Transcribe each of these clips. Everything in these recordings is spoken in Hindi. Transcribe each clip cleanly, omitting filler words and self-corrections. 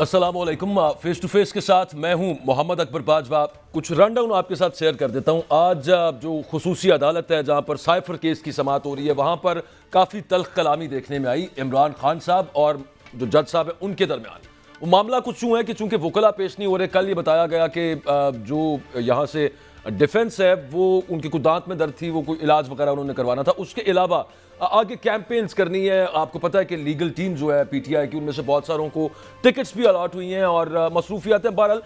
अस्सलामुअलैकुम। फेस टू फेस के साथ मैं हूं मोहम्मद अकबर बाजवा। कुछ रनडाउन आपके साथ शेयर कर देता हूं। आज जो खुसूसी अदालत है जहां पर साइफर केस की समाअत हो रही है, वहां पर काफ़ी तल्ख कलामी देखने में आई इमरान खान साहब और जो जज साहब है उनके दरमियान। वो मामला कुछ यूँ है कि चूंकि वकला पेश नहीं हो रहे, कल ये बताया गया कि जो यहाँ से डिफेंस है वो उनकी कुछ दांत में दर्द थी, वो कोई इलाज वगैरह उन्होंने करवाना था। उसके अलावा आगे कैंपेन्स करनी है। आपको पता है कि लीगल टीम जो है पीटीआई की, उनमें से बहुत सारों को टिकट्स भी अलॉट हुई हैं और मसरूफियातें। बहरहाल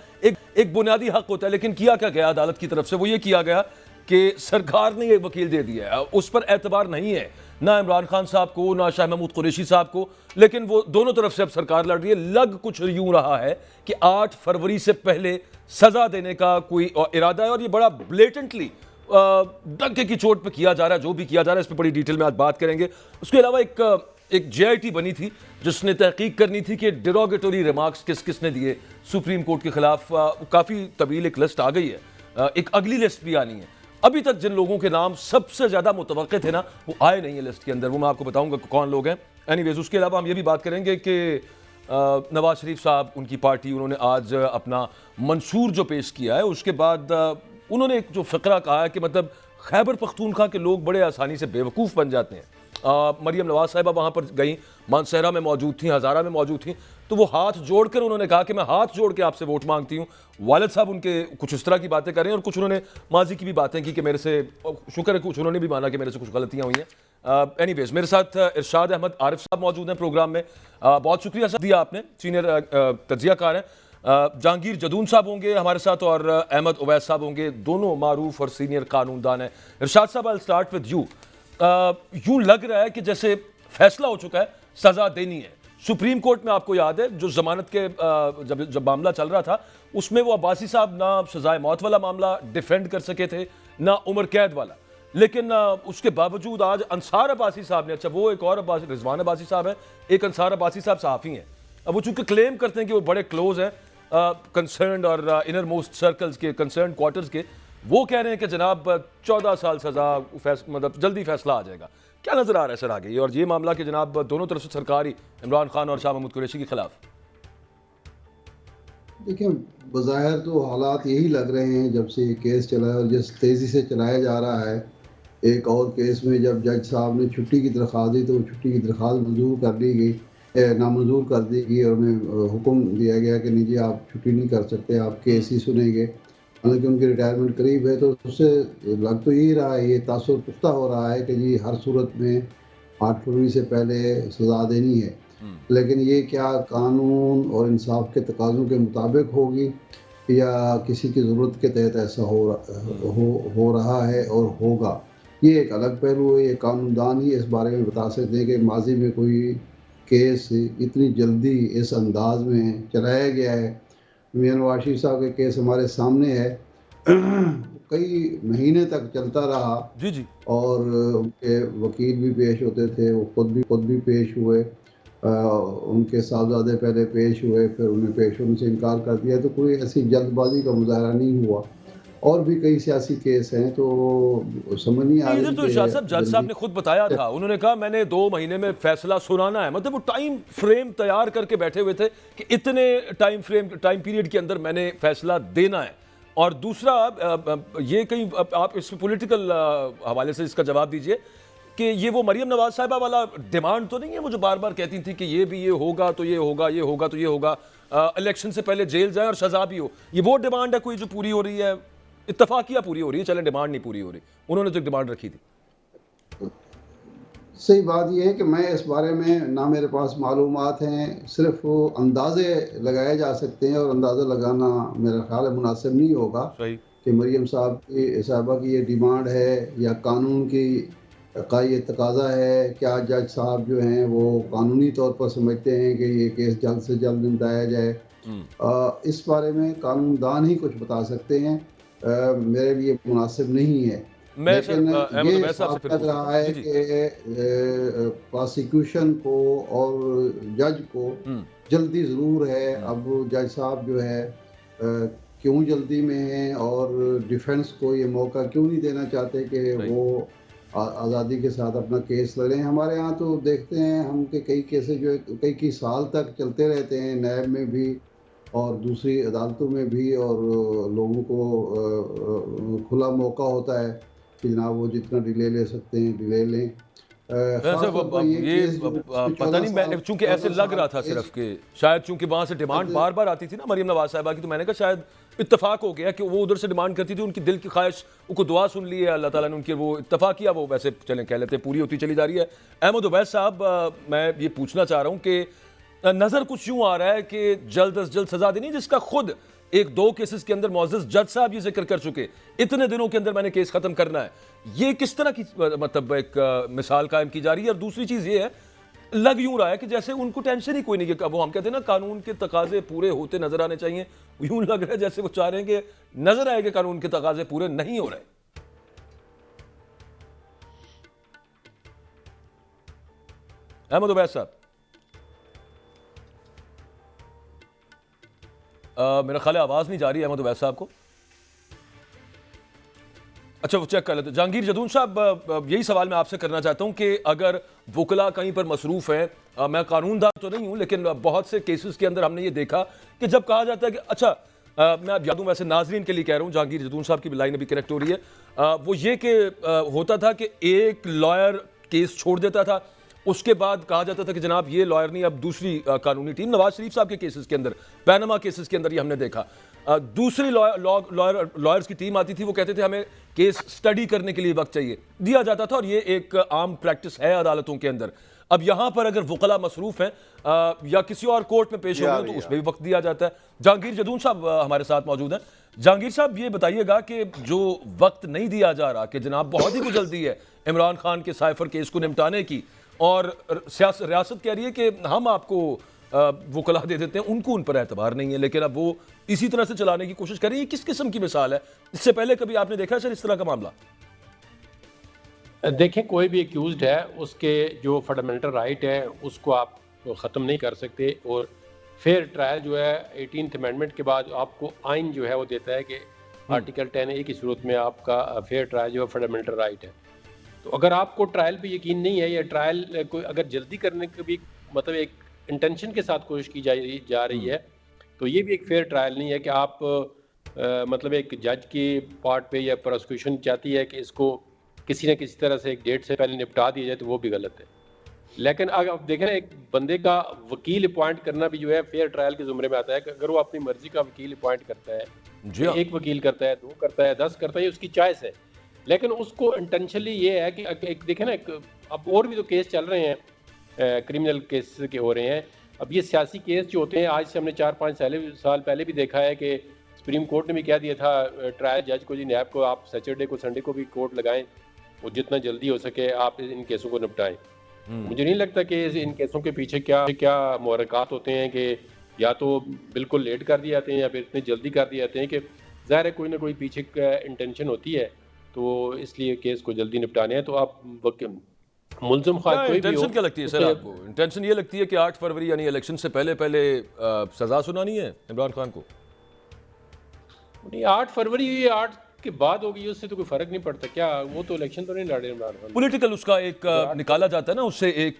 एक बुनियादी हक होता है, लेकिन किया क्या गया अदालत की तरफ से, वो ये किया गया कि सरकार ने एक वकील दे दिया है। उस पर एतबार नहीं है ना इमरान खान साहब को ना शाह महमूद कुरैशी साहब को, लेकिन वो दोनों तरफ से अब सरकार लड़ रही है। लग कुछ यूं रहा है कि 8 फरवरी से पहले सजा देने का कोई इरादा है और ये बड़ा ब्लेटेंटली डंके की चोट पे किया जा रहा है। जो भी किया जा रहा है इस पर बड़ी डिटेल में आज बात करेंगे। उसके अलावा एक जेआईटी बनी थी जिसने तहकीक करनी थी कि डिरोगेटरी रिमार्क्स किस किसने दिए सुप्रीम कोर्ट के खिलाफ। काफ़ी तवील एक लिस्ट आ गई है, एक अगली लिस्ट भी आनी है। अभी तक जिन लोगों के नाम सबसे ज़्यादा मुतवक्के थे ना, वो आए नहीं है लिस्ट के अंदर। वो मैं आपको बताऊंगा कौन लोग हैं। एनीवेज, उसके अलावा हम ये भी बात करेंगे कि नवाज शरीफ साहब, उनकी पार्टी, उन्होंने आज अपना मंशूर जो पेश किया है, उसके बाद उन्होंने एक जो फ़करा कहा है कि मतलब खैबर पख्तूनख्वा के लोग बड़े आसानी से बेवकूफ़ बन जाते हैं। मरियम नवाज साहिबा वहाँ पर गई, मानसहरा में मौजूद थी, हज़ारा में मौजूद थी, तो वो हाथ जोड़कर उन्होंने कहा कि मैं हाथ जोड़ के आपसे वोट मांगती हूँ। वालिद साहब उनके कुछ इस तरह की बातें कर रहे हैं और कुछ उन्होंने माजी की भी बातें की कि मेरे से, शुक्र है कुछ उन्होंने भी माना कि मेरे से कुछ गलतियाँ हुई हैं। एनीवेज, मेरे साथ इरशाद अहमद आरिफ साहब मौजूद हैं प्रोग्राम में। बहुत शुक्रिया साहब दिया आपने, सीनियर तज्जियाकार हैं। जहांगीर जदून साहब होंगे हमारे साथ और अहमद उवैस साहब होंगे, दोनों मारूफ और सीनियर कानूनदान हैं। इरशाद साहब, आई स्टार्ट विद यू। यूं लग रहा है कि जैसे फैसला हो चुका है, सजा देनी है। सुप्रीम कोर्ट में आपको याद है जो जमानत के जब मामला चल रहा था, उसमें वो अब्बासी साहब ना सजाए मौत वाला मामला डिफेंड कर सके थे ना उम्र कैद वाला, लेकिन उसके बावजूद आज अंसार अब्बासी साहब ने, अच्छा वो एक और अब्बासी, रिजवान अब्बासी साहब है, एक अंसार अब्बासी साहब सहाफ़ी हैं। अब वो चूंकि क्लेम करते हैं कि वो बड़े क्लोज हैं कंसर्न और इनर मोस्ट सर्कल्स के, कंसर्न क्वार्टर्स के, वो कह रहे हैं कि जनाब 14 साल सजा, मतलब जल्दी फैसला आ जाएगा। क्या नजर आ रहा है सर आगे, और ये मामला कि जनाब दोनों तरफ से सरकार ही इमरान खान और शाह महमूद कुरैशी के खिलाफ? देखिए, बज़ाहिर तो हालात यही लग रहे हैं जब से ये केस चला है और जिस तेज़ी से चलाया जा रहा है। एक और केस में जब जज साहब ने छुट्टी की दरख्वास्त दी तो छुट्टी की दरख्वास्त मंजूर कर ली गई, नामंजूर कर दी गई और उन्हें हुक्म दिया गया कि नहीं जी आप छुट्टी नहीं कर सकते, आप केस ही सुनेंगे। हालांकि उनकी रिटायरमेंट करीब है, तो उससे लग तो यही रहा है, ये तासुर पुख्ता हो रहा है कि जी हर सूरत में 8 फरवरी से पहले सज़ा देनी है। लेकिन ये क्या कानून और इंसाफ के तकाज़ों के मुताबिक होगी या किसी की ज़रूरत के तहत ऐसा हो रहा है और होगा, ये एक अलग पहलू है। ये कानूनदान ही इस बारे में बता सकते हैं कि माजी में कोई केस इतनी जल्दी इस अंदाज में चलाया गया है। मियां नवाज शरीफ साहब के केस हमारे सामने है, कई महीने तक चलता रहा। जी जी। और उनके वकील भी पेश होते थे, वो खुद भी पेश हुए, उनके साहबजादे पहले पेश हुए, फिर उन्हें पेश होने से इनकार कर दिया। तो कोई ऐसी जल्दबाजी का मुजाहरा नहीं हुआ। और भी कई सियासी केस हैं, तो समझ नहीं आ इधर रही तो कि इरशाद साहब जज साहब जल्दी। ने खुद बताया था, उन्होंने कहा मैंने 2 महीने में फैसला सुनाना है। मतलब वो टाइम फ्रेम तैयार करके बैठे हुए थे कि इतने टाइम पीरियड के अंदर मैंने फैसला देना है। और दूसरा ये कहीं आप इस पॉलिटिकल हवाले से इसका जवाब दीजिए कि ये वो मरियम नवाज साहिबा वाला डिमांड तो नहीं है वो जो बार बार कहती थी कि ये भी ये होगा तो ये होगा, ये होगा तो ये होगा, इलेक्शन से पहले जेल जाए और सजा भी हो। ये वो डिमांड है कोई जो पूरी हो रही है? इत्तफाकिया पूरी हो रही है, चले डिमांड नहीं पूरी हो रही, उन्होंने जो डिमांड रखी थी। सही बात यह है कि मैं इस बारे में ना मेरे पास मालूमात हैं, सिर्फ वो अंदाजे लगाए जा सकते हैं और अंदाज़ा लगाना मेरा ख्याल है मुनासिब नहीं होगा सही। कि मरियम साहबा की ये डिमांड है या कानून की का ये तकाजा है। क्या जज साहब जो हैं वो कानूनी तौर पर समझते हैं कि ये केस जल्द से जल्द निपटाया जाए? इस बारे में कानूनदान ही कुछ बता सकते हैं, मेरे लिए मुनासिब नहीं है। मैं सर लेकिन अहमद ये अवैस साहब से साफ फिर लग पूछता रहा हूँ। है जी जी। कि प्रोसिक्यूशन को और जज को जल्दी ज़रूर है। अब जज साहब जो है क्यों जल्दी में हैं और डिफेंस को ये मौका क्यों नहीं देना चाहते कि सही। वो आज़ादी के साथ अपना केस लड़ें। हमारे यहाँ तो देखते हैं हम कि कई केसेस जो है कई कई साल तक चलते रहते हैं, नैब में भी और दूसरी अदालतों में भी, और लोगों को खुला मौका होता है कि जनाब वो जितना डिले ले सकते हैं डिले लें। वैसे ख़ास तौर पर ये ये केस जो पता 14 नहीं, साल मैं चूंकि ऐसे 14 लग साल रहा था केस सिर्फ कि शायद चूंकि वहां से डिमांड बार बार आती थी ना मरियम नवाज साहिबा की, तो मैंने कहा शायद इत्तेफाक हो गया कि वो उधर से डिमांड करती थी, उनकी दिल की ख्वाहिश, उनको दुआ सुन ली है अल्लाह ताला ने, उनकी वो इत्तेफाक किया, वो वैसे चलें कह लेते हैं पूरी होती चली जा रही है। अहमद उवैस साहब, मैं ये पूछना चाह रहा हूँ कि नजर कुछ यूं आ रहा है कि जल्द अज जल्द सजा देनी, जिसका खुद एक दो केसेस के अंदर मुअज़्ज़ज़ जज साहब ये जिक्र कर चुके, इतने दिनों के अंदर मैंने केस खत्म करना है। ये किस तरह की मतलब एक मिसाल कायम की जा रही है? और दूसरी चीज ये है, लग यूं रहा है कि जैसे उनको टेंशन ही कोई नहीं है, वो हम कहते हैं ना कानून के तकाजे पूरे होते नजर आने चाहिए, यूं लग रहा है जैसे वो चाह रहे हैं कि नजर आए कि कानून के तकाजे पूरे नहीं हो रहे। अहमद उवैस साहब, मेरा ख्याल है आवाज नहीं जा रही है अहमद उवैस साहब को। अच्छा, वो चेक कर लेते। जहांगीर जदून साहब, यही सवाल मैं आपसे करना चाहता हूं कि अगर वकला कहीं पर मसरूफ हैं, मैं कानूनदान तो नहीं हूं, लेकिन बहुत से केसेस के अंदर हमने ये देखा कि जब कहा जाता है कि अच्छा, मैं अब याद हूं, वैसे नाजरीन के लिए कह रहा हूं, जहांगीर जदून साहब की लाइन अभी कनेक्ट हो रही है, वो ये कि होता था कि एक लॉयर केस छोड़ देता था, उसके बाद कहा जाता था कि जनाब ये लॉयर नहीं, अब दूसरी कानूनी टीम, नवाज शरीफ साहब के केसेस के अंदर, पैनामा केसेस के अंदर ये हमने देखा, दूसरी लॉयर्स की टीम आती थी, वो कहते थे हमें केस स्टडी करने के लिए वक्त चाहिए, दिया जाता था, और ये एक आम प्रैक्टिस है अदालतों के अंदर। अब यहां पर अगर वकला मसरूफ हैं या किसी और कोर्ट में पेश हो रहे हैं, तो उसमें भी वक्त दिया जाता है। जहांगीर जदून साहब हमारे साथ मौजूद हैं। जहांगीर साहब, ये बताइएगा कि जो वक्त नहीं दिया जा रहा, कि जनाब बहुत ही कुछ जल्दी है इमरान खान के साइफर केस को निपटाने की, और रियासत कह रही है कि हम आपको वकला दे देते हैं, उनको उन पर एतबार नहीं है, लेकिन अब वो इसी तरह से चलाने की कोशिश कर रही है। किस किस्म की मिसाल है? इससे पहले कभी आपने देखा है सर इस तरह का मामला? देखें, कोई भी एक्यूज्ड है, उसके जो फंडामेंटल राइट है उसको आप ख़त्म नहीं कर सकते, और फेयर ट्रायल जो है 18th अमेंडमेंट के बाद आपको आइन जो है वो देता है कि आर्टिकल 10A की सूरत में आपका फेयर ट्रायल जो है फंडामेंटल राइट है। तो अगर आपको ट्रायल पे यकीन नहीं है, या ट्रायल को अगर जल्दी करने की भी मतलब एक इंटेंशन के साथ कोशिश की जा रही है, तो ये भी एक फेयर ट्रायल नहीं है कि आप मतलब एक जज के पार्ट पे या प्रोसिक्यूशन चाहती है कि इसको किसी न किसी तरह से एक डेट से पहले निपटा दिया जाए, तो वो भी गलत है। लेकिन अगर आप देखें ना, एक बंदे का वकील अपॉइंट करना भी जो है फेयर ट्रायल के ज़ुमरे में आता है कि अगर वो अपनी मर्जी का वकील अपॉइंट करता है, एक वकील करता है, 2 करता है, 10 करता है, उसकी चॉइस है। लेकिन उसको इंटेंशनली ये है कि एक देखें ना, अब और भी तो केस चल रहे हैं, क्रिमिनल केस के हो रहे हैं। अब ये सियासी केस जो होते हैं, आज से हमने 4-5 साल पहले भी देखा है कि सुप्रीम कोर्ट ने भी कह दिया था ट्रायल जज को, जी नैब को, आप सैटरडे को संडे को भी कोर्ट लगाएं, और जितना जल्दी हो सके आप इन केसों को निपटाएं। मुझे नहीं लगता कि इन केसों के पीछे क्या मुहर्रिकात होते हैं कि या तो बिल्कुल लेट कर दिए जाते हैं या फिर इतनी जल्दी कर दिए जाते हैं कि ज़ाहिर है कोई ना कोई पीछे इंटेंशन होती है, तो इसलिए केस को जल्दी निपटाने हैं। तो आप मुल्ज़िम ख़ास कोई भी हो, क्या लगती है सर आपको? इंटेंशन ये लगती है कि 8 फरवरी यानी इलेक्शन से पहले सजा सुनानी है इमरान खान को? नहीं, 8 फरवरी 8 के बाद होगी, उससे तो कोई फर्क नहीं पड़ता। क्या वो तो इलेक्शन तो नहीं लड़ रहे इमरान खान? पॉलिटिकल उसका एक निकाला जाता है ना, उससे एक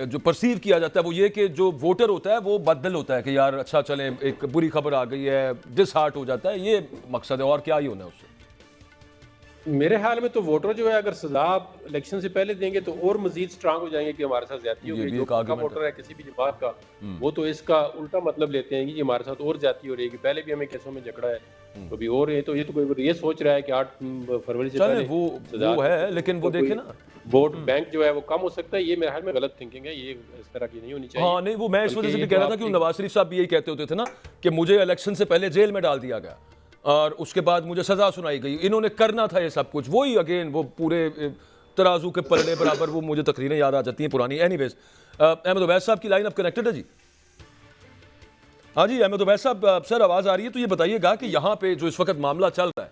जो परसीव किया जाता है वो ये कि जो वोटर होता है वो बदल होता है कि यार अच्छा चले, एक बुरी खबर आ गई है, डिसहार्ट हो जाता है, ये मकसद है, और क्या ही होना है उससे। मेरे ख्याल में तो वोटर जो है अगर सजा इलेक्शन से पहले देंगे तो और मजीद स्ट्रांग हो जाएंगे कि हमारे साथ ज्यादती होगी। जो पक्का वोटर है किसी भी जमात का, वो तो इसका उल्टा मतलब लेते हैं कि हमारे साथ और ज्यादती हो रही है, पहले भी हमें केसों में झगड़ा है, तो भी और ये तो कोई ये सोच रहा है कि 8 फरवरी से पहले वो है, लेकिन वो देखे ना वोट बैंक जो है वो कम हो सकता है। ये मेरे ख्याल में गलत थिंकिंग है, ये इस तरह की नहीं होनी चाहिए। हाँ नहीं, वो मैं इस वजह से भी कह रहा था कि नवाज शरीफ साहब भी यही कहते होते थे ना कि मुझे इलेक्शन से पहले जेल में डाल दिया गया और उसके बाद मुझे सजा सुनाई गई, इन्होंने करना था ये सब कुछ। वही अगेन वो पूरे तराजू के पलड़े बराबर वो मुझे तकरीरें याद आ जाती हैं पुरानी। एनीवेज, अहमद उवैस साहब की लाइन अब कनेक्टेड है जी? हाँ जी अहमद उवैस साहब, सर आवाज़ आ रही है? तो ये बताइएगा कि यहाँ पे जो इस वक्त मामला चल रहा है,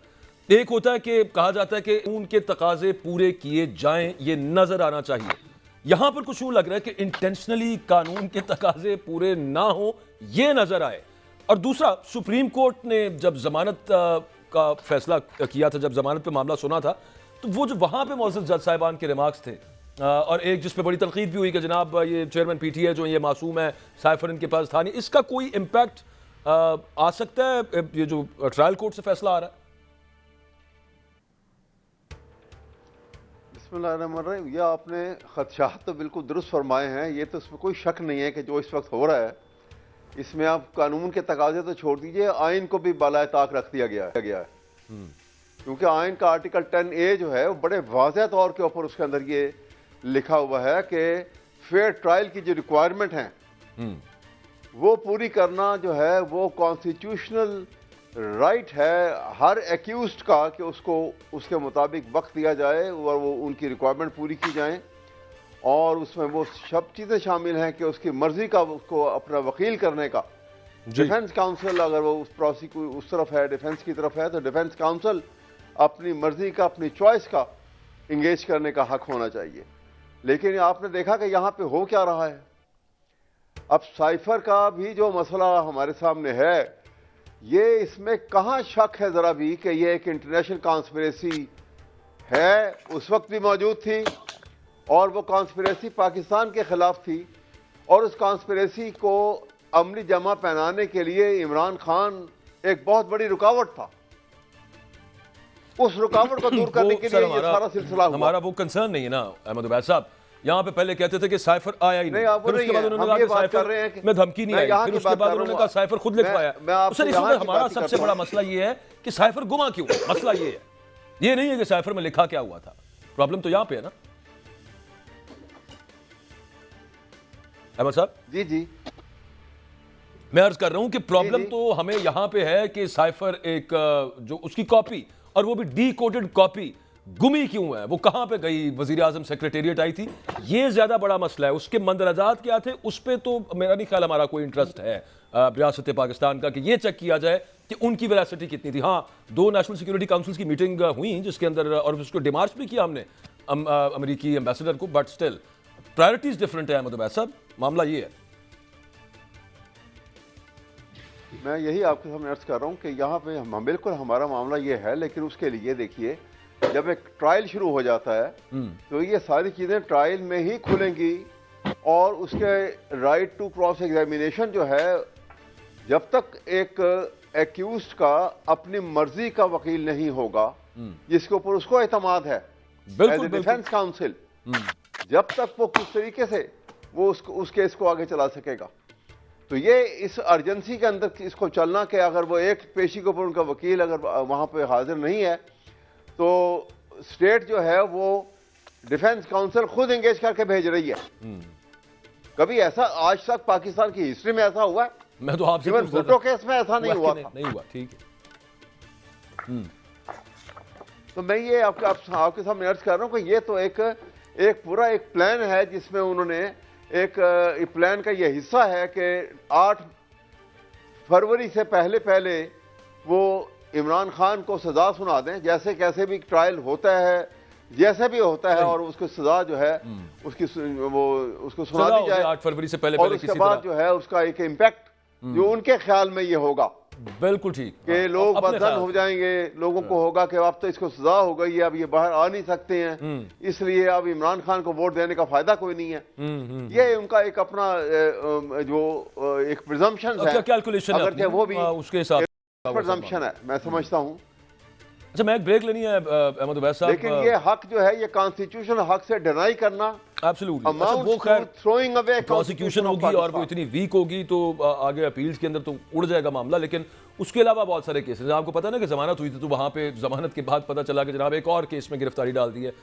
एक होता है कि कहा जाता है कि उनके तकाजे पूरे किए जाएं, ये नजर आना चाहिए। यहां पर कुछ यूं लग रहा है कि इंटेंशनली कानून के तकाजे पूरे ना हो, ये नजर आए। और दूसरा, सुप्रीम कोर्ट ने जब जमानत का फैसला किया था, जब जमानत पे मामला सुना था, तो वो जो वहाँ पे मौजूद जज साहिबान के रिमार्क्स थे और एक जिस पे बड़ी तनकीद भी हुई कि जनाब ये चेयरमैन पीटीए जो ये मासूम है, साइफर इनके पास था नहीं, इसका कोई इम्पैक्ट आ सकता है ये जो ट्रायल कोर्ट से फैसला आ रहा है? बिस्मिल्लाहिर्रहमानिर्रहीम, ये आपने खदशात तो बिल्कुल दुरुस्त फरमाए हैं। ये तो इसमें कोई शक नहीं है कि जो इस वक्त हो रहा है इसमें आप कानून के तकाजे तो छोड़ दीजिए, आइन को भी बालाए ताक रख दिया गया है। क्योंकि आइन का आर्टिकल 10A जो है वो बड़े वाज़ेह तौर के ऊपर उसके अंदर ये लिखा हुआ है कि फेयर ट्रायल की जो रिक्वायरमेंट हैं वो पूरी करना जो है वो कॉन्स्टिट्यूशनल राइट है हर एक्यूज्ड का कि उसको उसके मुताबिक वक्त दिया जाए और वो उनकी रिक्वायरमेंट पूरी की जाए। और उसमें वो सब चीज़ें शामिल हैं कि उसकी मर्जी का उसको अपना वकील करने का, डिफेंस काउंसिल अगर वो उस प्रोसिक्यूट उस तरफ है, डिफेंस की तरफ है, तो डिफेंस काउंसिल अपनी मर्जी का, अपनी चॉइस का इंगेज करने का हक होना चाहिए। लेकिन आपने देखा कि यहाँ पे हो क्या रहा है। अब साइफर का भी जो मसला हमारे सामने है, ये इसमें कहाँ शक है ज़रा भी कि ये एक इंटरनेशनल कॉन्स्पिरेसी है, उस वक्त भी मौजूद थी और वो कॉन्स्पिरेसी पाकिस्तान के खिलाफ थी और उस कॉन्स्पिरेसी को अमली जमा पहनाने के लिए इमरान खान एक बहुत बड़ी रुकावट था। उस रुकावट को दूर करने के लिए ये सारा सिलसिला हुआ। हमारा वो कंसर्न नहीं है ना अहमद उबैद साहब, यहाँ पे पहले कहते थे कि साइफर आया ही नहीं, फिर उसके बाद उन्होंने कहा कि साइफर में धमकी नहीं आई, फिर उसके बाद उन्होंने कहा साइफर खुद लिखवाया। सर इसमें हमारा सबसे बड़ा मसला ये है कि साइफर गुमा क्यों? मसला ये है, ये नहीं है कि साइफर में लिखा क्या हुआ था, प्रॉब्लम तो यहाँ पे है ना अहमद साहब। जी जी, मैं अर्ज कर रहा हूं कि प्रॉब्लम तो हमें यहां पे है कि साइफर एक जो उसकी कॉपी और वो भी डी कोडेड कॉपी गुमी क्यों है, वो कहां पे गई, वजीर आजम सेक्रेटेरिएट आई थी, ये ज्यादा बड़ा मसला है। उसके मंदरजात क्या थे उस पर तो मेरा नहीं ख्याल हमारा कोई इंटरेस्ट है रियासत पाकिस्तान का कि ये चेक किया जाए कि उनकी वेरासिटी कितनी थी। हाँ, 2 नेशनल सिक्योरिटी काउंसिल की मीटिंग हुई जिसके अंदर और उसको डिमार्च भी किया हमने अमेरिकी एम्बेसडर को, बट स्टिल प्रायोरिटीज डिफरेंट है अहमद उबैद साहब, मामला ये है। मैं यही आपके सामने अर्ज कर रहा हूँ कि यहाँ पे हम बिल्कुल हमारा मामला ये है, लेकिन उसके लिए देखिए जब एक ट्रायल शुरू हो जाता है तो ये सारी चीज़ें ट्रायल में ही खुलेंगी और उसके राइट टू क्रॉस एग्जामिनेशन जो है, जब तक एक एक्यूज्ड का अपनी मर्जी का वकील नहीं होगा जिसके ऊपर उसको एतमाद है एज ए डिफेंस काउंसिल, जब तक वो किस तरीके से वो उस केस को आगे चला सकेगा। तो ये इस अर्जेंसी के अंदर इसको चलना कि अगर वो एक पेशी के ऊपर उनका वकील अगर वहाँ पे हाजिर नहीं है तो स्टेट जो है वो डिफेंस काउंसिल खुद एंगेज करके भेज रही है। कभी ऐसा आज तक पाकिस्तान की हिस्ट्री में ऐसा हुआ है? मैं तो आपसे भुट्टो केस में ऐसा नहीं हुआ था। नहीं हुआ, ठीक है। तो मैं ये आपके सामने अर्ज कर रहा हूँ कि ये तो एक पूरा एक प्लान है जिसमें उन्होंने एक प्लान का ये हिस्सा है कि 8 फरवरी से पहले वो इमरान खान को सजा सुना दें, जैसे कैसे भी ट्रायल होता है, जैसे भी होता है, और उसको सजा जो है उसकी उसको सुना दी जाए 8 फरवरी से पहले और उसके बाद जो है उसका एक इम्पैक्ट जो उनके ख्याल में ये होगा बिल्कुल ठीक कि लोग बदल हो जाएंगे, लोगों को होगा कि अब तो इसको सजा हो गई है, अब ये बाहर आ नहीं सकते हैं, इसलिए अब इमरान खान को वोट देने का फायदा कोई नहीं है। ये उनका एक अपना जो एक प्रिजम्पशन है, कैलकुलेशन अगर वो भी उसके हिसाब प्रिजम्पशन है, मैं समझता हूँ। अच्छा, मैं एक ब्रेक लेनी है अहमद उबैद साहब, लेकिन ये हक जो है ये कॉन्स्टिट्यूशनल हक से डिनाई करना एब्सोल्युटली, अच्छा वो खैर थ्रोइंग अवे प्रोसिक्यूशन होगी और वो इतनी वीक होगी तो आगे अपील्स के अंदर तो उड़ जाएगा मामला। लेकिन उसके अलावा बहुत सारे केसेस, आपको पता ना कि जमानत हुई थी तो वहाँ पे जमानत के बाद पता चला कि जनाब एक और केस में गिरफ्तारी डाल दी है,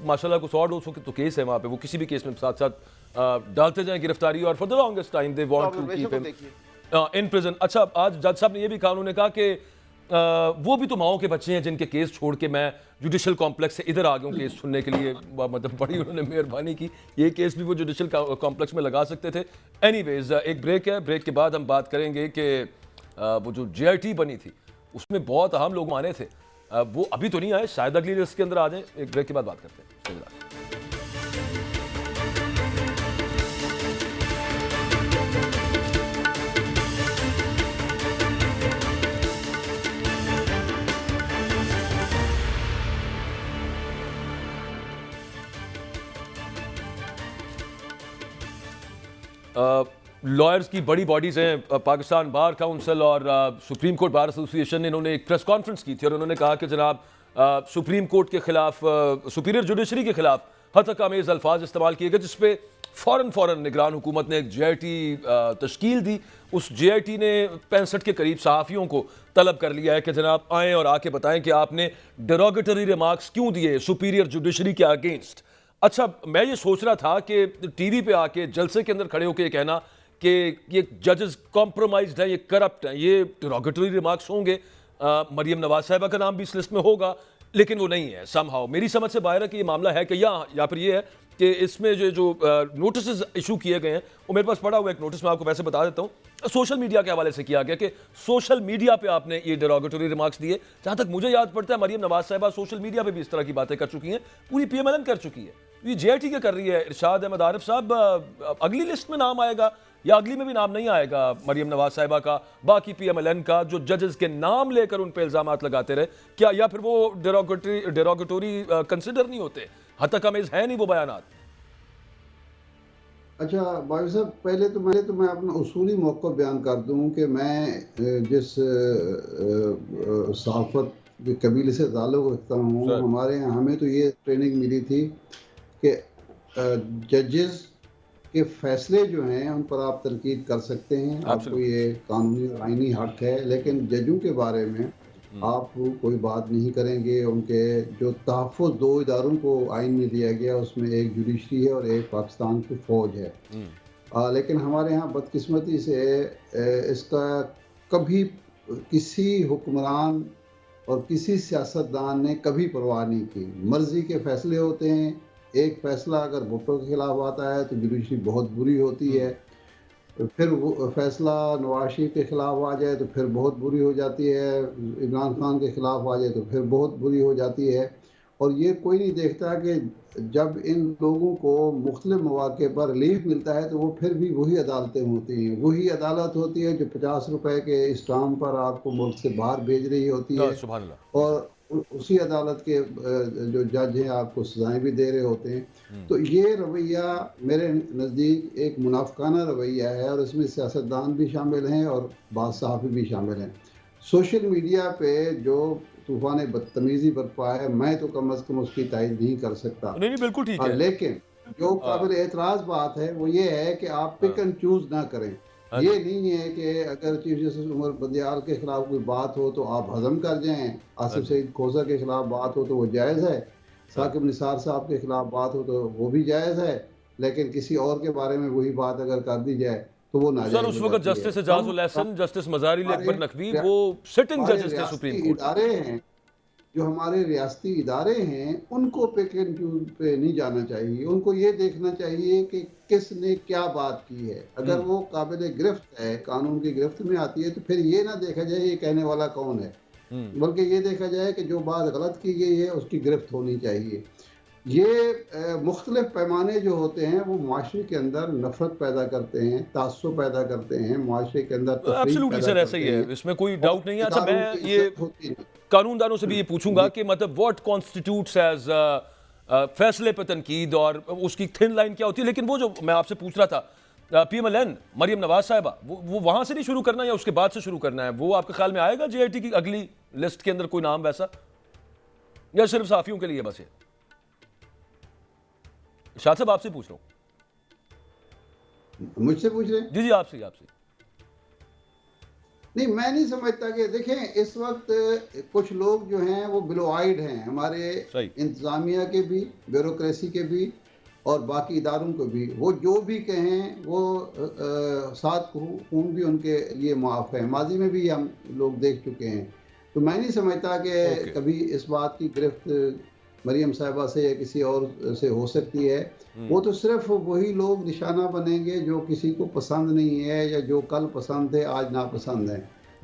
माशाल्लाह कुछ और 200 तो केस है वहाँ पे, वो किसी भी केस में साथ साथ डालते जाएं गिरफ्तारी, और for the longest time they want to keep him in prison. अच्छा, आज जज साहब ने ये भी कहा, उन्होंने कहा कि वो भी तो माओ के बच्चे हैं जिनके केस छोड़ के मैं जुडिशल कॉम्प्लेक्स से इधर आ गया हूँ केस सुनने के लिए, मतलब बड़ी उन्होंने मेहरबानी की, ये केस भी वो जुडिशल कॉम्प्लेक्स में लगा सकते थे। एनीवेज, एक ब्रेक है, ब्रेक के बाद हम बात करेंगे कि वो जो JIT बनी थी उसमें बहुत अहम लोग माने थे, वो अभी तो नहीं आए, शायद अगली लिस्ट के अंदर आ जाए। एक ब्रेक के बाद बात करते हैं। लॉयर्स की बड़ी बॉडीज़ हैं, पाकिस्तान बार काउंसिल और सुप्रीम कोर्ट बार एसोसिएशन ने, इन्होंने एक प्रेस कॉन्फ्रेंस की थी और उन्होंने कहा कि जनाब सुप्रीम कोर्ट के खिलाफ, सुपीरियर जुडिशरी के खिलाफ हतक आमेज़ अल्फाज इस्तेमाल किए गए, जिसपे फ़ौरन निगरान हुकूमत ने एक JIT तश्कील दी। उस JIT ने 65 के करीब सहाफ़ियों को तलब कर लिया है कि जनाब आएँ और आके बताएं कि आपने डेरोगेटरी रिमार्क्स क्यों दिए सुपीरियर जुडिशरी के अगेंस्ट। अच्छा, मैं ये सोच रहा था कि TV पे आके जलसे के अंदर खड़े होकर ये कहना कि ये जजेस कॉम्प्रोमाइज्ड हैं, ये करप्ट हैं, ये डेरोगेटरी रिमार्क्स होंगे, मरियम नवाज साहिबा का नाम भी इस लिस्ट में होगा, लेकिन वो नहीं है। समहाउ मेरी समझ से बाहर है कि ये मामला है कि या फिर ये है कि इसमें जो नोटिस इशू किए गए हैं, वो मेरे पास पड़ा हुआ एक नोटिस, मैं आपको वैसे बता देता हूँ, सोशल मीडिया के हवाले से किया गया कि सोशल मीडिया पे आपने ये डेरोगेटरी रिमार्क्स दिए। जहाँ तक मुझे याद पड़ता है मरियम नवाज साहिबा सोशल मीडिया पे भी इस तरह की बातें कर चुकी हैं, पूरी PMLN कर चुकी है। ये JIT क्या कर रही है? इरशाद अहमद आरिफ साहब, अगली लिस्ट में नाम आएगा या अगली में भी नाम नहीं आएगा मरियम नवाज साहिबा का, बाकी PMLN का, जो जजेस के नाम लेकर उन पे इल्जामात लगाते रहे क्या, या फिर वो डेरोगेटरी कंसिडर नहीं होते? हतक आमेज़ है नहीं वो बयानात? अच्छा भाई साहब, पहले तो मैं अपना उसूली मौक़िफ़ बयान कर दूं कि मैं जिस सहाफ़त के कबीले से ताल्लुक़ रखता हूँ, हमारे यहाँ हमें तो ये ट्रेनिंग मिली थी कि जजेस के फैसले जो हैं उन पर आप तनकीद कर सकते हैं, आपको ये कानूनी और आईनी हक है, लेकिन जजों के बारे में आप कोई बात नहीं करेंगे। उनके जो तहफ़्फ़ुज़ 2 इदारों को आइन में दिया गया, उसमें एक जुडिशरी है और एक पाकिस्तान की फ़ौज है। लेकिन हमारे यहाँ बदकिस्मती से इसका कभी किसी हुक्मरान और किसी सियासतदान ने कभी परवाह नहीं की। मर्ज़ी के फ़ैसले होते हैं, एक फ़ैसला अगर भुट्टो के ख़िलाफ़ आता है तो जुडिशरी बहुत बुरी होती है, फिर वो फैसला नवाज शरीफ के ख़िलाफ़ आ जाए तो फिर बहुत बुरी हो जाती है, इमरान खान के ख़िलाफ़ आ जाए तो फिर बहुत बुरी हो जाती है। और ये कोई नहीं देखता कि जब इन लोगों को मुख्तलिफ मौक़े पर रिलीफ मिलता है तो वो फिर भी वही अदालतें होती हैं, वही अदालत होती है जो 50 रुपए के स्टाम्प पर आपको मुल्क से बाहर भेज रही होती है, और उसी अदालत के जो जज हैं आपको सजाएं भी दे रहे होते हैं। तो ये रवैया मेरे नज़दीक एक मुनाफिकाना रवैया है, और इसमें सियासतदान भी शामिल हैं और बाज़ सहाफ़ी भी शामिल हैं। सोशल मीडिया पे जो तूफ़ान बदतमीज़ी बरपा है, मैं तो कम अज़ कम उसकी तायद नहीं कर सकता। नहीं, बिल्कुल ठीक है। लेकिन जो काबिल एतराज़ बात है वो ये है कि आप पिक एंड चूज़ ना करें। ये नहीं है कि अगर चीफ जस्टिस उमर बंदियाल के खिलाफ कोई बात हो तो आप हजम कर जाएं, आसिफ सईद खोसा के खिलाफ बात हो तो वो जायज़ है, साकिब निसार साहब के खिलाफ बात हो तो वो भी जायज़ है, लेकिन किसी और के बारे में वही बात अगर कर दी जाए तो वो नाजायज़। सर, उस वक्त जस्टिस एजाजुल एहसन, जस्टिस मज़ारी अकबर नकवी वो सिटिंग जजेस थे सुप्रीम कोर्ट। इदारे हैं जो हमारे रियासती इदारे हैं, उनको पिक एंड चूज पे नहीं जाना चाहिए। उनको ये देखना चाहिए कि किसने क्या बात की है। अगर वो काबिल गिरफ्त है, कानून की गिरफ्त में आती है, तो फिर ये ना देखा जाए ये कहने वाला कौन है, बल्कि ये देखा जाए कि जो बात गलत की गई है उसकी गिरफ्त होनी चाहिए। ये मुख्तलिफ पैमाने जो होते हैं वो माशरे के अंदर नफरत पैदा करते हैं, तासुब पैदा करते हैं, माशरे के अंदर एब्सोल्युटली सर, ऐसा ही है, इसमें कोई डाउट नहीं है। अच्छा, मैं ये कानूनदानों से भी ये पूछूंगा कि मतलब व्हाट कॉन्स्टिट्यूट्स एज फैसले पर तनकीद और उसकी थिन लाइन क्या होती है। लेकिन वो जो मैं आपसे पूछ रहा था PMLN मरियम नवाज साहिबा, वो वहां से नहीं शुरू करना या उसके बाद से शुरू करना है? वो आपके ख्याल में आएगा JIT की अगली लिस्ट के अंदर कोई नाम वैसा, या सिर्फ साफियों के लिए बस? ये शाह साहब आपसे पूछ रहा हूं। मुझसे पूछ रहे हैं? जी आपसे नहीं, मैं नहीं समझता कि देखें इस वक्त कुछ लोग जो हैं वो बिलोआइड हैं, हमारे इंतजामिया के भी, ब्यूरोक्रेसी के भी और बाकी इदारों को भी। वो जो भी कहें वो साथ खून भी उनके लिए माफ़ है, माजी में भी हम लोग देख चुके हैं। तो मैं नहीं समझता कि कभी इस बात की गिरफ्त मरियम साहिबा से या किसी और से हो सकती है। वो तो सिर्फ वही लोग निशाना बनेंगे जो किसी को पसंद नहीं है या जो कल पसंद थे आज नापसंद है।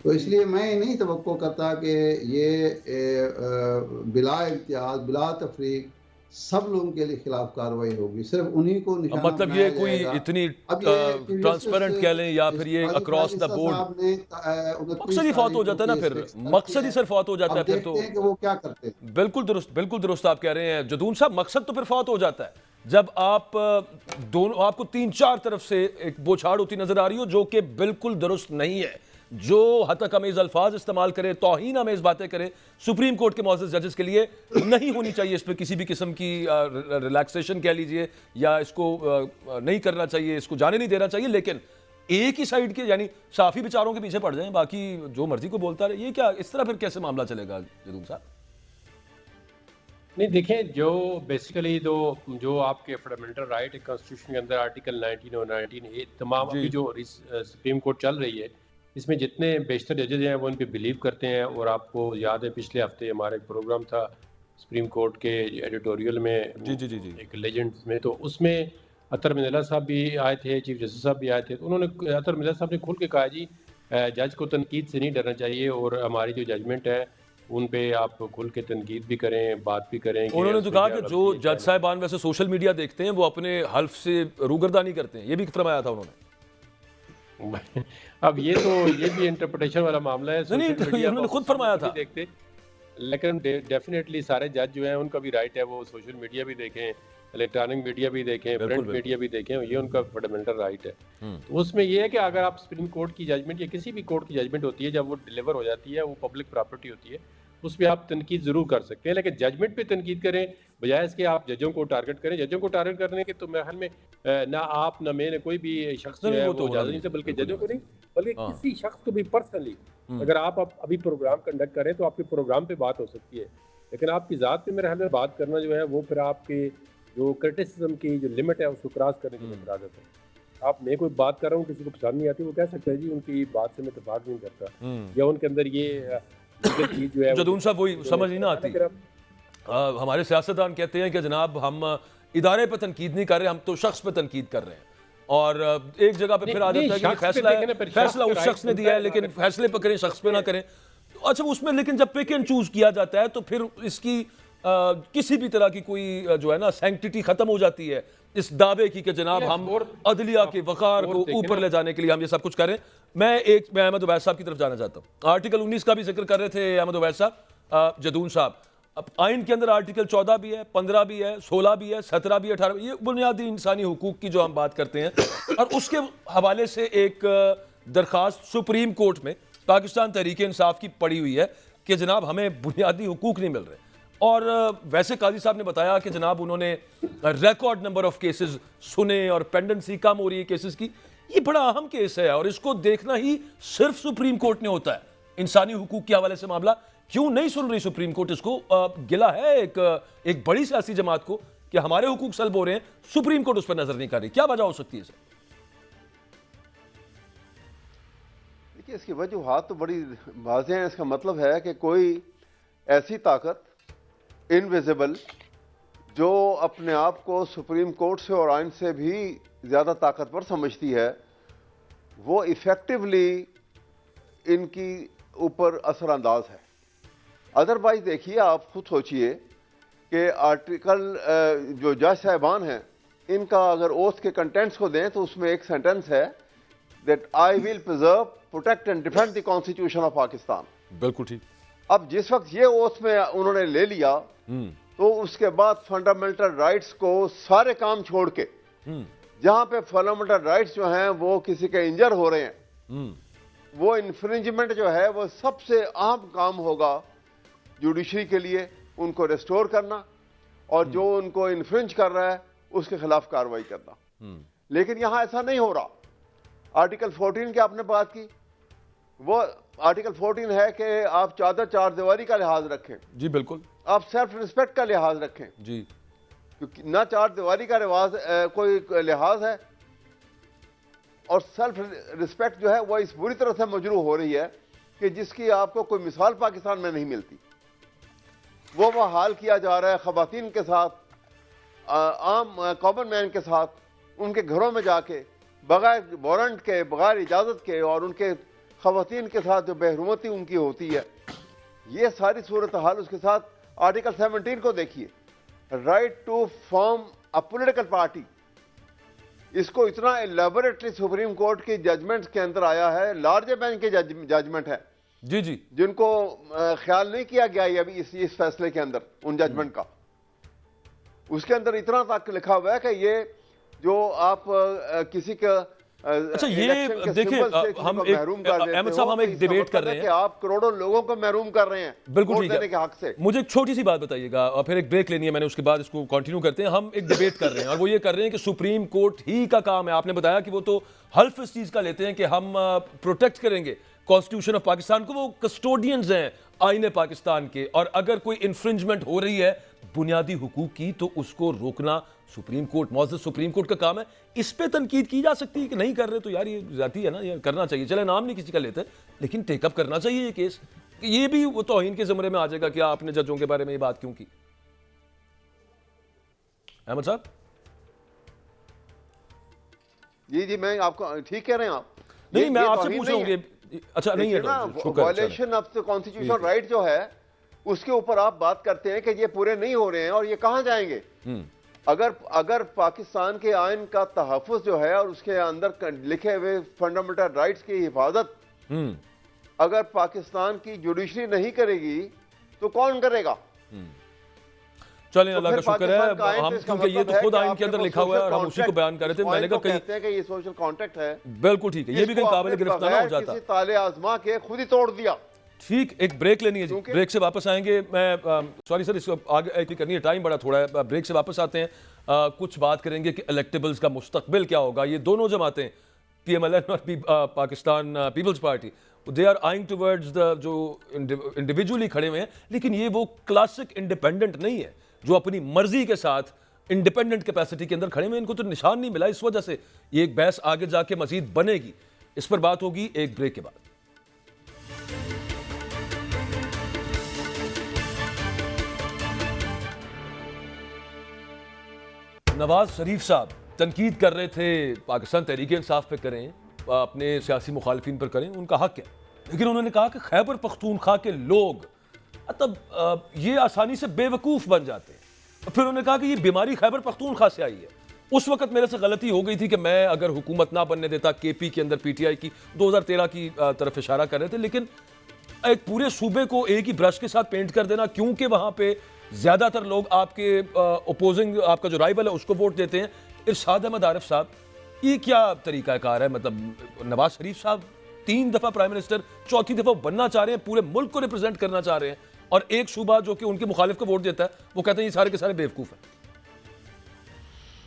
तो इसलिए मैं नहीं तवक्को करता कि ये बिला इम्तियाज, बिला तफरीक सब लोगों के लिए खिलाफ कार्रवाई होगी, सिर्फ उन्हीं को निशाना मतलब ये कोई इतनी ट्रांसपेरेंट कह लें या फिर ये अक्रॉस द बोर्ड मकसद ही फौत हो जाता है ना, फिर मकसद ही सिर्फ फौत हो जाता है। फिर तो वो क्या करते हैं? बिल्कुल दुरुस्त आप कह रहे हैं जदून साहब, मकसद तो फिर फौत हो जाता है। जब आप दोनों, आपको 3-4 तरफ से एक बौछार होती नजर आ रही हो जो कि बिल्कुल दुरुस्त नहीं है, जो हतक अमेज अल्फाज इस्तेमाल करे, तौहीन अमेज बातें करे सुप्रीम कोर्ट के मौजूद जजेस के लिए, नहीं होनी चाहिए इस पर किसी भी किस्म की रिलैक्सेशन कह लीजिए, या इसको नहीं करना चाहिए, इसको जाने नहीं देना चाहिए। लेकिन एक ही साइड के यानी साफी बेचारों के पीछे पड़ जाएं, बाकी जो मर्जी को बोलता रहे, ये क्या, इस तरह फिर कैसे मामला चलेगा जदून साहब? नहीं देखें, जो बेसिकली तो जो आपके फंडामेंटल राइट है कॉन्स्टिट्यूशन के अंदर आर्टिकल 19 और 19A, तमाम अभी जो सुप्रीम कोर्ट चल रही है इसमें जितने बेशतर जजेज हैं वो इन पे बिलीव करते हैं। और आपको याद है पिछले हफ्ते हमारा एक प्रोग्राम था सुप्रीम कोर्ट के एडिटोरियल में, जी। एक लेजेंड में, तो उसमें अतर मिनल्ला साहब भी आए थे, चीफ जस्टिस साहब भी आए थे। तो उन्होंने, अतर मिनल्ला साहब ने खुल के कहा जी जज को तनकीद से नहीं डरना चाहिए और हमारी जो जजमेंट है उन पे आप खुल के तनकीद भी करें, बात भी करें। उन्होंने तो कहा कि जो जज साहिबान वैसे सोशल मीडिया देखते हैं वो अपने हल्फ से रूगर्दानी करते हैं, ये भी फरमाया था उन्होंने। अब ये भी इंटरप्रिटेशन वाला मामला है। नहीं, उन्होंने खुद फरमाया था। देखते, लेकिन डेफिनेटली सारे जज जो हैं उनका भी राइट है वो सोशल मीडिया भी देखें, इलेक्ट्रॉनिक मीडिया भी देखें, प्रिंट मीडिया भी देखें, ये उनका फंडामेंटल राइट है। तो उसमें ये है कि अगर आप सुप्रीम कोर्ट की जजमेंट या किसी भी कोर्ट की जजमेंट होती है, जब वो डिलीवर हो जाती है, वो पब्लिक प्रॉपर्टी होती है, उस पर आप तनकीद जरूर कर सकते हैं, लेकिन जजमेंट पे तनकीद करें बजाय इसके आप जजों को टारगेट करें। जजों को टारगेट करने के तो मेरे ख्याल में ना आप ना मैं कोई भी शख्स जो है वो इजाजत नहीं था, बल्कि जजों को नहीं बल्कि किसी शख्स को भी पर्सनली अगर आप अभी प्रोग्राम कंडक्ट करें तो आपके प्रोग्राम पे बात हो सकती है, लेकिन आपकी ज़ात पे मेरे ख्याल में बात करना जो है वो फिर आपके जो क्रिटिसिज्म की जो लिमिट है उसको क्रॉस करने की इजाजत है। आप, मैं कोई बात कर रहा हूँ किसी को पसंद नहीं आती, वो कह सकता है जी उनकी बात से मैं इत्तेफाक नहीं करता, या उनके अंदर ये चीज जो है जदून साहब वही समझ नहीं ना आती। हमारे सियासतदान कहते हैं कि जनाब हम इदारे पर तनकीद नहीं कर रहे, हम तो शख्स पर तनकीद कर रहे हैं। और एक जगह पे फिर आ जाता है कि फैसला उस शख्स ने दिया है, लेकिन फैसले पर करें, शख्स पे ना करें। अच्छा, उसमें लेकिन जब पिक एंड चूज किया जाता है तो फिर इसकी किसी भी तरह की कोई जो है ना सैंक्टिटी खत्म हो जाती है इस दावे की कि जनाब हम अदलिया के वक़ार को ऊपर ले जाने के लिए हम ये सब कुछ करें। मैं अहमद उवैस साहब की तरफ जाना चाहता हूँ। आर्टिकल 19 का भी जिक्र कर रहे थे अहमद उवैस साहब, जदून साहब। अब आइन के अंदर आर्टिकल 14 भी है, 15 भी है, 16 भी है, 17 भी है, 18 भी, ये बुनियादी इंसानी हुकूक की जो हम बात करते हैं। और उसके हवाले से एक दरख्वास्त सुप्रीम कोर्ट में पाकिस्तान तहरीक इंसाफ की पड़ी हुई है कि जनाब हमें बुनियादी हुकूक नहीं मिल रहे। और वैसे काजी साहब ने बताया कि जनाब उन्होंने रिकॉर्ड नंबर ऑफ केसेस सुने और पेंडेंसी कम हो रही है केसेस की। ये बड़ा अहम केस है और इसको देखना ही सिर्फ सुप्रीम कोर्ट ने होता है। इंसानी हुकूक के हवाले से मामला क्यों नहीं सुन रही सुप्रीम कोर्ट? इसको गिला है एक बड़ी सियासी जमात को कि हमारे हुकूक सल्ब हो रहे हैं, सुप्रीम कोर्ट उस पर नजर नहीं कर रही। क्या वजह हो सकती है सर? देखिए, इसकी वजूहात तो बड़ी वाज़ेह हैं। इसका मतलब है कि कोई ऐसी ताकत इनविजिबल जो अपने आप को सुप्रीम कोर्ट से और आइन से भी ज़्यादा ताकतवर समझती है, वो इफ़ेक्टिवली इनकी ऊपर असरअंदाज है। अदरवाइज देखिए, आप खुद सोचिए कि आर्टिकल जो जज साहिबान हैं इनका अगर ओथ के कंटेंट्स को दें तो उसमें एक सेंटेंस है that I will preserve, protect and defend the constitution of Pakistan. बिल्कुल ठीक। अब जिस वक्त ये ओथ में उन्होंने ले लिया तो उसके बाद फंडामेंटल राइट्स को सारे काम छोड़ के, जहां पे फंडामेंटल राइट्स जो हैं वो किसी के इंजर हो रहे हैं, वो इन्फ्रिंजमेंट जो है वो सबसे अहम काम होगा जुडिशरी के लिए, उनको रेस्टोर करना और जो उनको इन्फ्रिंज कर रहा है उसके खिलाफ कार्रवाई करना। लेकिन यहां ऐसा नहीं हो रहा। आर्टिकल 14 की आपने बात की, वो आर्टिकल 14 है कि आप चार दीवारी का लिहाज रखें। जी बिल्कुल। आप सेल्फ रिस्पेक्ट का लिहाज रखें जी, क्योंकि ना चार दीवारी का कोई लिहाज है और सेल्फ रिस्पेक्ट जो है वो इस बुरी तरह से मजरूह हो रही है कि जिसकी आपको कोई मिसाल पाकिस्तान में नहीं मिलती। वो हाल किया जा रहा है खवातीन के साथ, आम कॉमन मैन के साथ, उनके घरों में जाके बगैर वारंट के, बगैर इजाज़त के, और उनके खवातीन के साथ जो बेहरुमती उनकी होती है, ये सारी सूरत हाल। उसके साथ आर्टिकल 17 को देखिए, right to form a political party. इसको इतना एलैबोरेटली सुप्रीम कोर्ट की जजमेंट के अंदर आया है, लार्जर बेंच की जजमेंट है जी जी, जिनको ख्याल नहीं किया गया है अभी इस फैसले के अंदर उन जजमेंट का। उसके अंदर इतना तक लिखा हुआ है कि ये जो आप किसी का अच्छा, ये इलेक्शन के देखिए, सिंबल से किसी हम को एक महरूम कर देते अहमद साहब, हो, हम तो एक इसका डिबेट कर मतलब रहे है हैं। कि आप करोड़ों लोगों को महरूम कर रहे हैं बिल्कुल वोट ठीक देने है। के हक से। मुझे एक छोटी सी बात बताइएगा और फिर एक ब्रेक लेनी है मैंने, उसके बाद इसको कंटिन्यू करते हैं। हम एक डिबेट कर रहे हैं और वो ये कर रहे हैं कि सुप्रीम कोर्ट ही का काम है। आपने बताया कि वो तो हल्फ इस चीज का लेते हैं कि हम प्रोटेक्ट करेंगे कॉन्स्टिट्यूशन ऑफ पाकिस्तान को, वो कस्टोडियंस हैं आईने पाकिस्तान के, और अगर कोई इंफ्रिंजमेंट हो रही है बुनियादी हुकूक की तो उसको रोकना सुप्रीम कोर्ट, मौजूद सुप्रीम कोर्ट का काम है। इस पे तनकीद की जा सकती है कि नहीं कर रहे तो यार ये जाती है ना, ये करना चाहिए। चले नाम नहीं किसी का लेते, लेकिन टेकअप करना चाहिए ये केस। ये भी वो तौहीन के ज़मरे में आ जाएगा कि आपने जजों के बारे में ये बात क्यों की। अहमद साहब जी मैं आपको ठीक कह रहे हैं आप। नहीं, मैं ये आपसे तौहीन पूछ नहीं रहा हूँ ये। अच्छा नहीं है ना, तो शुक्र, violation of the constitutional right जो है उसके ऊपर आप बात करते हैं कि ये पूरे नहीं हो रहे हैं और ये कहां जाएंगे। अगर पाकिस्तान के आइन का तहफ़्फ़ुज़ जो है और उसके अंदर लिखे हुए फंडामेंटल राइट्स की हिफाजत अगर पाकिस्तान की जुडिशरी नहीं करेगी तो कौन करेगा। चलें, तो अल्लाह का फिर शुक्र है पाकिस्तान का आइन हम, तो इसका क्योंकि ये मतलब तो है खुद कि आइन के आपके अंदर पास लिखा हुआ है और हम social उसी को बयान कर रहे थे। इस मैंने पॉइंट कहा को कहीं कहते हैं कि ये सोशल कॉन्ट्रैक्ट है, बिल्कुल ठीक है, ये भी कहीं काबिल गिरफ्त ना हो जाता। किसी ताले आजमा के खुद ही तोड़ दिया। ठीक, एक ब्रेक लेनी है जी, ब्रेक से वापस आएंगे। मैं सॉरी सर, इसको आगे एक करनी है, टाइम बड़ा थोड़ा है। ब्रेक से वापस आते हैं, कुछ बात करेंगे कि इलेक्टेबल्स का मुस्तकबिल क्या होगा। ये दोनों जमातें PMLN और Pakistan Peoples Party, they are eyeing towards the जो इंडिविजुअली खड़े हुए हैं, लेकिन ये वो क्लासिक इंडिपेंडेंट नहीं है जो अपनी मर्जी के साथ इंडिपेंडेंट कैपेसिटी के अंदर खड़े हुए। इनको तो निशान नहीं मिला, इस वजह से ये एक बहस आगे जाके मजीद बनेगी। इस पर बात होगी एक ब्रेक के बाद। नवाज शरीफ साहब तनकीद कर रहे थे पाकिस्तान तहरीक इंसाफ पे करें, अपने सियासी मुखालफिन पर करें, उनका हक है, लेकिन उन्होंने कहा कि खैबर पख्तूनख्वा के लोग तब ये आसानी से बेवकूफ़ बन जाते हैं। फिर उन्होंने कहा कि ये बीमारी खैबर पख्तूनख्वा से आई है। उस वक्त मेरे से गलती हो गई थी कि मैं अगर हुकूमत ना बनने देता KP के अंदर PTI की 2013 की तरफ इशारा कर रहे थे, लेकिन एक पूरे सूबे को एक ही ब्रश के साथ पेंट कर देना, क्योंकि वहाँ पे ज़्यादातर लोग आपके ओपोजिंग, आपका जो राइवल है उसको वोट देते हैं। इरशाद अहमद आरिफ साहब, ये क्या तरीक़ाकार है? मतलब नवाज शरीफ साहब 3 दफ़ा प्राइम मिनिस्टर, 4थी दफ़ा बनना चाह रहे हैं, पूरे मुल्क को रिप्रेजेंट करना चाह रहे हैं, और एक सूबा जो कि उनके मुखालिफ को वोट देता है वो कहते हैं ये सारे के सारे बेवकूफ़ हैं।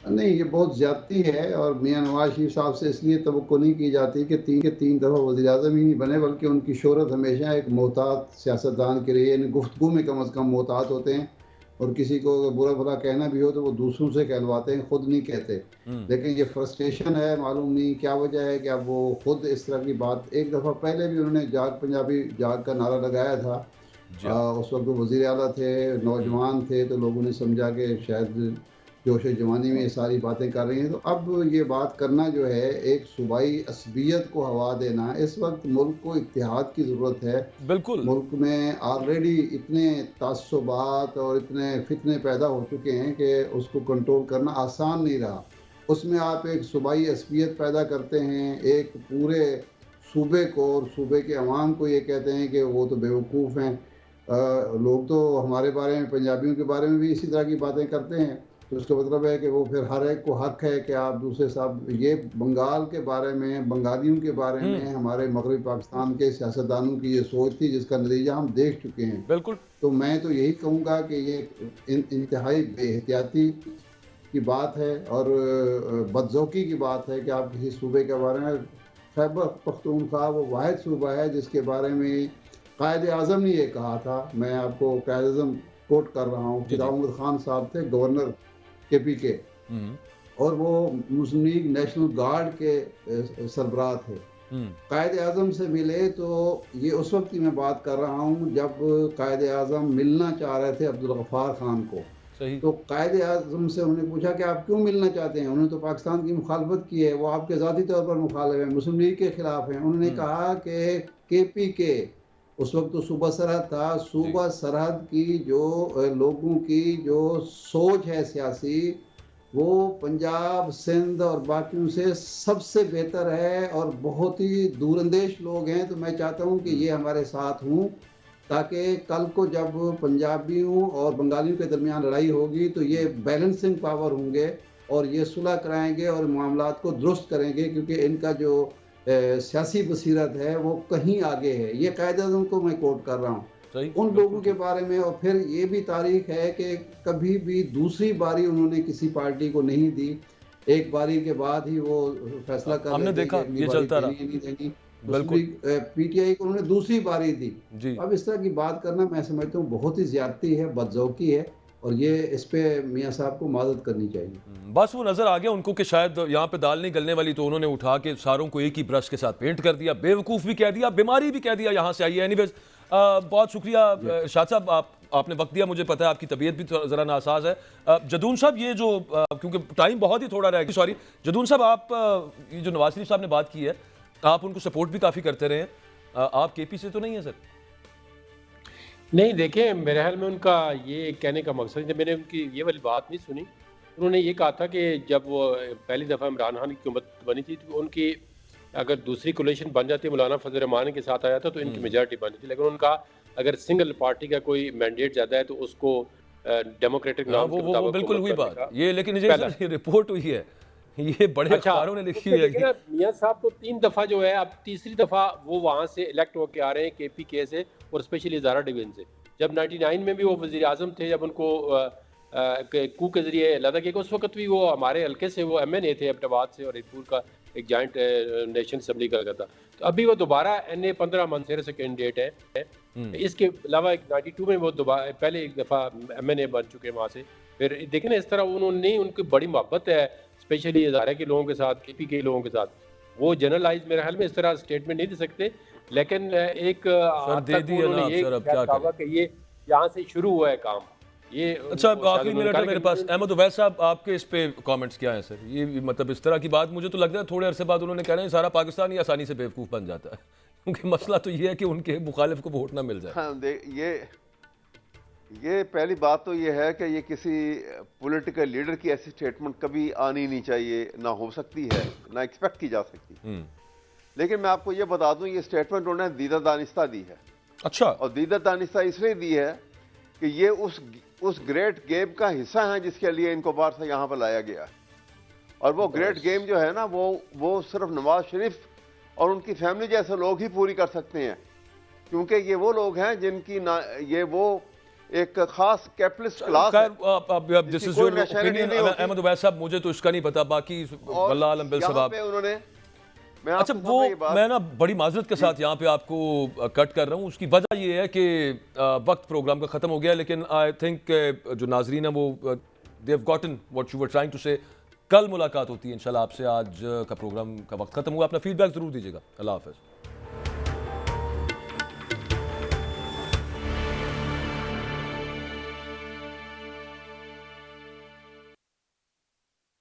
नहीं, ये बहुत ज्यादती है और मियां नवाज शरीफ साहब से इसलिए तवक्को नहीं की जाती कि 3 दफ़ा वज़ीर-ए-आज़म ही नहीं बने, बल्कि उनकी शोहरत हमेशा एक मोहतात सियासतदान के लिए, यानी गुफ्तगू में कम अज़ कम मोहतात होते हैं, और किसी को बुरा भला कहना भी हो तो वो दूसरों से कहलवाते हैं, खुद नहीं कहते। लेकिन ये फ्रस्ट्रेशन है, मालूम नहीं क्या वजह है कि अब वो खुद इस तरह की बात, एक दफ़ा पहले भी उन्होंने जाग पंजाबी जाग का नारा लगाया था। उस वक्त वो वज़ीर आला थे, नौजवान थे, तो लोगों ने समझा कि शायद जोश जवानी में ये सारी बातें कर रही हैं। तो अब ये बात करना जो है, एक सूबाई असबियत को हवा देना, इस वक्त मुल्क को इत्तेहाद की ज़रूरत है। बिल्कुल, मुल्क में ऑलरेडी इतने तासुबात और इतने फितने पैदा हो चुके हैं कि उसको कंट्रोल करना आसान नहीं रहा। उसमें आप एक सूबाई असबियत पैदा करते हैं, एक पूरे सूबे को और सूबे के अवाम को ये कहते हैं कि वो तो बेवकूफ़ हैं। लोग तो हमारे बारे में, पंजाबियों के बारे में भी इसी तरह की बातें करते हैं, तो उसका मतलब है कि वो फिर हर एक को हक है कि आप दूसरे साहब, ये बंगाल के बारे में, बंगालियों के बारे में हमारे मगरबी पाकिस्तान के सियासतदानों की ये सोच थी, जिसका नतीजा हम देख चुके हैं। बिल्कुल। तो मैं तो यही कहूँगा कि ये इंतहाई बेहतियाती की बात है और बदज़ौकी की बात है कि आप किसी सूबे के बारे में, खैबर पख्तूनख्वा वो वाहिद सूबा है जिसके बारे में कायद आज़म ने ये कहा था। मैं आपको कायद आज़म कोट कर रहा हूँ, फिदा अहमद खान साहब थे गवर्नर KP के, और वो मुस्लिम लीग नेशनल गार्ड के सरबराह थे। कायद आज़म से मिले तो ये उस वक्त की मैं बात कर रहा हूँ जब कायद आज़म मिलना चाह रहे थे अब्दुल गफ्फार खान को। तो कायद आज़म से उन्होंने पूछा कि आप क्यों मिलना चाहते हैं? उन्होंने तो पाकिस्तान की मुखालफत की है, वो आपके ज़ाती तौर पर मुखालिफ है, मुस्लिम लीग के खिलाफ हैं। उन्होंने कहा कि KP के उस वक्त तो सूबा सरहद था, सूबा सरहद की जो लोगों की जो सोच है सियासी, वो पंजाब, सिंध और बाकियों से सबसे बेहतर है और बहुत ही दूरंदेश लोग हैं। तो मैं चाहता हूँ कि ये हमारे साथ हों ताकि कल को जब पंजाबियों और बंगालियों के दरमियान लड़ाई होगी तो ये बैलेंसिंग पावर होंगे और ये सुलह कराएंगे और मामलात को दुरुस्त करेंगे, क्योंकि इनका जो सियासी बसीरत है वो कहीं आगे है। ये कायदे-ए-आज़म को मैं कोट कर रहा हूँ सही, उन लोगों के बारे में। और फिर ये भी तारीख है कि कभी भी दूसरी बारी उन्होंने किसी पार्टी को नहीं दी, एक बारी के बाद ही वो फैसला कर हमने लेते देखा कि अगली ये बारी चलता देनी रहा। है, नहीं देनी। बिल्कुल। पीटीआई को उन्होंने दूसरी बारी दी। जी। अब इस तरह की बात करना मैं समझता हूँ बहुत ही ज्यादती है, बदज़ौकी है, और ये इस पे मियाँ साहब को मदद करनी चाहिए। बस वो नजर आ गया उनको कि शायद यहाँ पे दाल नहीं गलने वाली, तो उन्होंने उठा के सारों को एक ही ब्रश के साथ पेंट कर दिया, बेवकूफ़ भी कह दिया, बीमारी भी कह दिया, यहाँ से आई है। एनीवेज बहुत शुक्रिया शाद साहब, आपने वक्त दिया। मुझे पता है आपकी तबीयत भी ज़रा नासाज है। जदून साहब, ये जो क्योंकि टाइम बहुत ही थोड़ा रह गया, सॉरी जदून साहब, आप ये जो नवाज शरीफ साहब ने बात की है, आप उनको सपोर्ट भी काफ़ी करते रहे हैं, आप केपी से तो नहीं है सर? नहीं, देखें, मेरे ख्याल में उनका ये कहने का मकसद है, मैंने उनकी ये वाली बात नहीं सुनी। उन्होंने ये कहा था कि जब वो पहली दफ़ा इमरान खान की हुकूमत बनी थी तो उनकी अगर दूसरी कोलिशन बन जाती, मौलाना फजल रहमान के साथ आया था तो इनकी मेजॉरिटी बन जाती, लेकिन उनका अगर सिंगल पार्टी का कोई मैंडेट ज़्यादा है तो उसको डेमोक्रेटिक नॉर्म्स के वो मुताबिक बिल्कुल हुई हुकूमत करने बात, का ये लेकिन ये पहला। सर, ये रिपोर्ट हुई है, ये बड़े अच्छा, अखबारों ने लिखी उसमें हुई है देखिए ना, मियां साहब तो 3 दफ़ा जो है, अब तीसरी दफ़ा वो वहाँ से इलेक्ट होके आ रहे हैं केपीके से, और स्पेशली हज़ारा डिवीजन से। जब 99 में भी वो वज़ीर आज़म थे, जब उनको कू के जरिए लदा गया, उस वक्त भी वो हमारे हल्के से वो MNA थे, अब्टाबाद से, और ईदपुर का एक जॉइंट नेशन असम्बली का था। तो अभी वो दोबारा NA 15 मंसूर से कैंडिडेट है। इसके अलावा 92 में वो दोबारा पहले एक दफ़ा MNA बन चुके हैं वहाँ से। फिर देखें ना, इस तरह उन्होंने, उनकी बड़ी मोहब्बत है स्पेशली हज़ारा के लोगों के साथ, केपी के लोगों के साथ। वो जनरलाइज मेरे ख्याल में इस तरह स्टेटमेंट नहीं दे सकते, लेकिन एक सर दे दिए ना आप सर, अब क्या करें। कि ये यहाँ से शुरू हुआ है काम। ये अच्छा, आखिरी मिनट है मेरे पास। अहमद उवैस साहब, आपके इस पे कमेंट्स क्या हैं सर? ये मतलब इस तरह की बात, मुझे तो लगता है थोड़े अरसे बाद उन्होंने कहना है सारा पाकिस्तान ही आसानी से बेवकूफ़ बन जाता है, क्योंकि मसला तो ये है कि उनके मुखालिफ को वोट ना मिल जाए। हाँ, ये पहली बात तो ये है कि ये किसी पॉलिटिकल लीडर की ऐसी स्टेटमेंट कभी आनी नहीं चाहिए, ना हो सकती है, ना एक्सपेक्ट की जा सकती। लेकिन मैं आपको ये बता दूं, ये स्टेटमेंट उन्होंने दीदा दानिस्ता दी है। अच्छा, और दीदा दानिस्ता इसलिए दी है कि ये उस ग्रेट गेम का हिस्सा है जिसके लिए इनको बाहर से यहाँ पर लाया गया है। और वो ग्रेट गेम जो है ना, वो सिर्फ नवाज शरीफ और उनकी फैमिली जैसे लोग ही पूरी कर सकते हैं, क्योंकि ये वो लोग हैं जिनकी ये वो एक खास कैपिटलिस्ट क्लास है। This is your opinion Ahmed Uwais साहब, मुझे तो इसका नहीं पता, बाकी वल्लाह आलम बिल सवाब। अच्छा, वो मैं ना बड़ी माजरत के साथ यहाँ पे आपको कट कर रहा हूँ। उसकी वजह ये है कि वक्त प्रोग्राम का ख़त्म हो गया, लेकिन आई थिंक जो नाजरीन है वो they have gotten what you were trying to say. कल मुलाकात होती है इंशाल्लाह आपसे। आज का प्रोग्राम का वक्त ख़त्म हुआ। अपना फीडबैक ज़रूर दीजिएगा। अल्लाह हाफ़िज़।